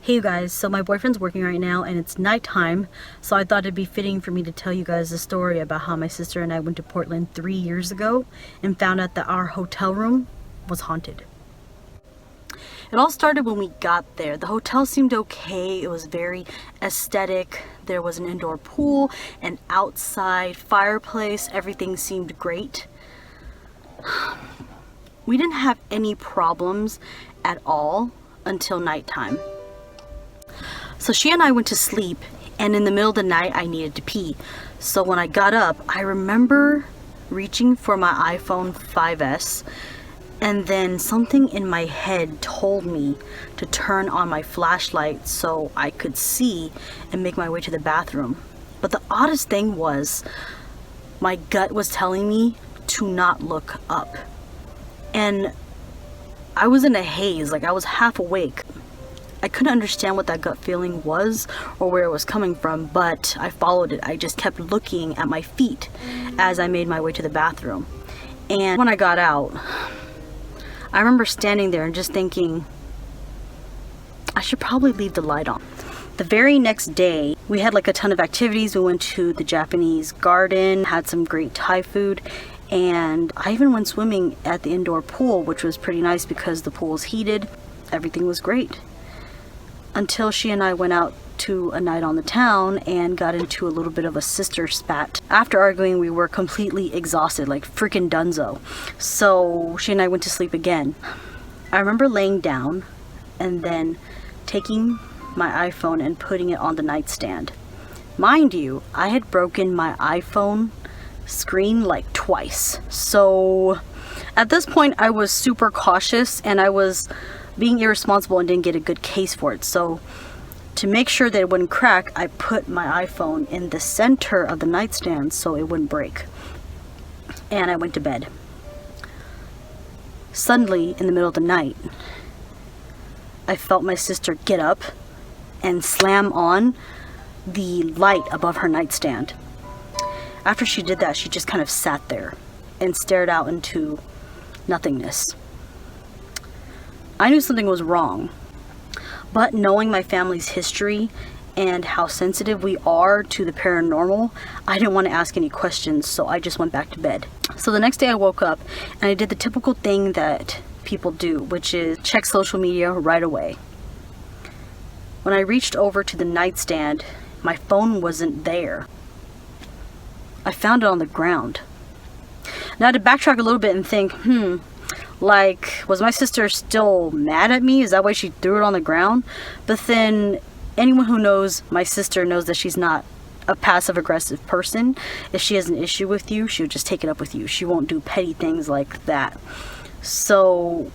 Hey you guys, so my boyfriend's working right now and it's nighttime, so I thought it'd be fitting for me to tell you guys a story about how my sister and I went to Portland 3 years ago and found out that our hotel room was haunted. It all started when we got there. The hotel seemed okay. It was very aesthetic. There was an indoor pool, an outside fireplace. Everything seemed great. We didn't have any problems at all until nighttime. So she and I went to sleep, and in the middle of the night I needed to pee. So when I got up, I remember reaching for my iPhone 5S, and then something in my head told me to turn on my flashlight so I could see and make my way to the bathroom. But the oddest thing was, my gut was telling me to not look up. And I was in a haze, like I was half awake. I couldn't understand what that gut feeling was or where it was coming from, but I followed it. I just kept looking at my feet as I made my way to the bathroom. And when I got out, I remember standing there and just thinking, I should probably leave the light on. The very next day, we had like a ton of activities. We went to the Japanese garden, had some great Thai food, and I even went swimming at the indoor pool, which was pretty nice because the pool was heated. Everything was great. Until she and I went out to a night on the town and got into a little bit of a sister spat. After arguing, we were completely exhausted, like freaking dunzo. So she and I went to sleep again. I remember laying down and then taking my iPhone and putting it on the nightstand. Mind you, I had broken my iPhone screen like twice. So at this point I was super cautious and I was being irresponsible and didn't get a good case for it. So to make sure that it wouldn't crack, I put my iPhone in the center of the nightstand so it wouldn't break. And I went to bed. Suddenly, in the middle of the night, I felt my sister get up and slam on the light above her nightstand. After she did that, she just kind of sat there and stared out into nothingness. I knew something was wrong, but knowing my family's history and how sensitive we are to the paranormal, I didn't want to ask any questions, so I just went back to bed. So the next day I woke up and I did the typical thing that people do, which is check social media right away. When I reached over to the nightstand, my phone wasn't there. I found it on the ground. Now I had to backtrack a little bit and think, like, was my sister still mad at me? Is that why she threw it on the ground? But then anyone who knows my sister knows that she's not a passive aggressive person. If she has an issue with you, she'll just take it up with you. She won't do petty things like that. So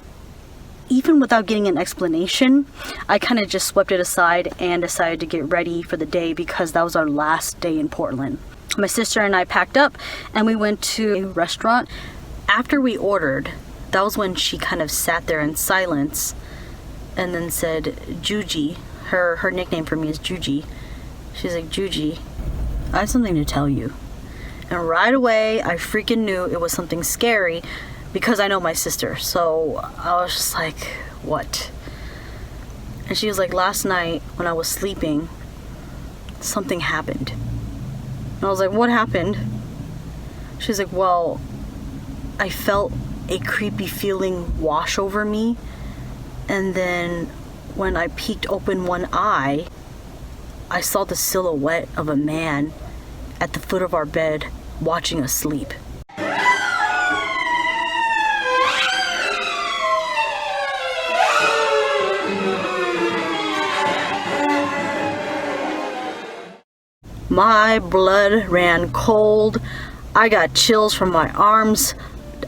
even without getting an explanation, I kind of just swept it aside and decided to get ready for the day because that was our last day in Portland. My sister and I packed up and we went to a restaurant. After we ordered, that was when she kind of sat there in silence and then said, Judie, her nickname for me is Judie. She's like, Judie, I have something to tell you. And right away, I freaking knew it was something scary because I know my sister. So I was just like, what? And she was like, last night when I was sleeping, something happened. And I was like, what happened? She's like, well, I felt a creepy feeling wash over me, and then when I peeked open one eye, I saw the silhouette of a man at the foot of our bed watching us sleep. My blood ran cold. I got chills from my arms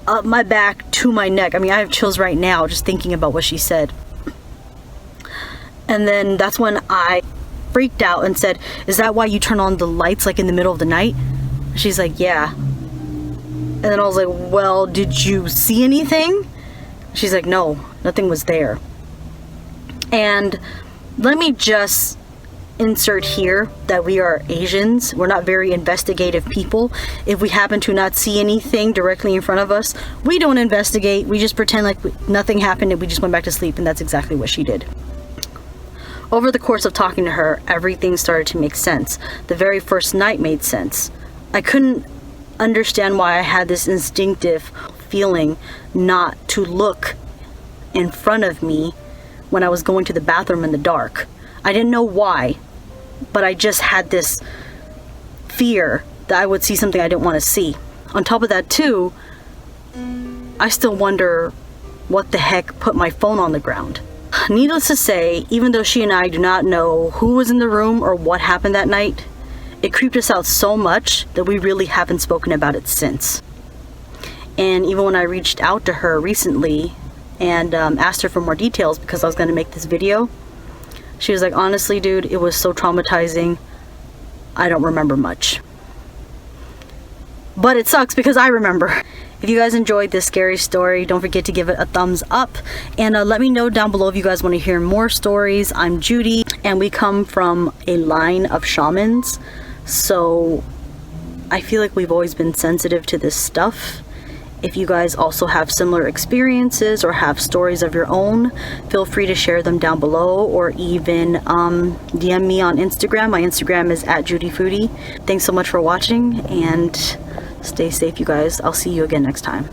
up my back to my neck. I mean, I have chills right now just thinking about what she said. And then that's when I freaked out and said, is that why you turn on the lights like in the middle of the night? She's like, yeah. And then I was like, well, did you see anything? She's like, no, nothing was there. And let me just insert here that we are Asians. We're not very investigative people. If we happen to not see anything directly in front of us, we don't investigate. We just pretend like nothing happened and we just went back to sleep, and that's exactly what she did. Over the course of talking to her, everything started to make sense. The very first night made sense. I couldn't understand why I had this instinctive feeling not to look in front of me when I was going to the bathroom in the dark. I didn't know why, but I just had this fear that I would see something I didn't want to see. On top of that too, I still wonder what the heck put my phone on the ground. Needless to say, even though she and I do not know who was in the room or what happened that night, it creeped us out so much that we really haven't spoken about it since. And even when I reached out to her recently and asked her for more details because I was going to make this video, she was like, honestly dude, it was so traumatizing, I don't remember much. But it sucks because I remember. If you guys enjoyed this scary story, don't forget to give it a thumbs up. And let me know down below if you guys want to hear more stories. I'm Judie, and we come from a line of shamans. So I feel like we've always been sensitive to this stuff. If you guys also have similar experiences or have stories of your own, feel free to share them down below, or even DM me on Instagram. My Instagram is @JudieFoodie. Thanks so much for watching, and stay safe, you guys. I'll see you again next time.